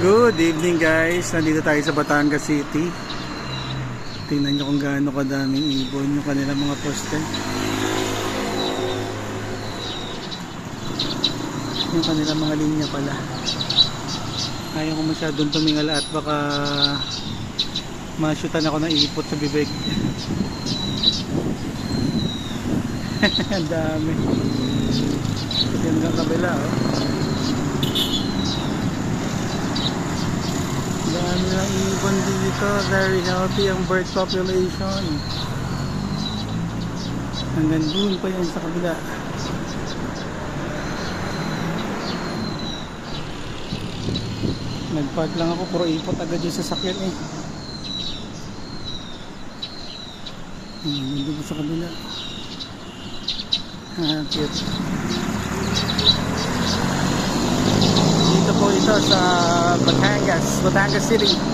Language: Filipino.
Good evening guys, nandito tayo sa Batangas City. Tingnan nyo kung gaano kadaming ibon yung kanilang mga poste. Yung kanilang mga linya pala. Ayaw ko masyadong tumingal at baka masyutan ako ng ipot sa bibig. Ang dami. Yan ang kabila oh. Dami ng ibon dito, very healthy ang bird population. Hanggang dun pa yan sa kabila. Nagpark lang ako, puro ipot agad yung sasakyan eh. Nandun ko sa kabila. Cute. Dito po ito sa Batangas City.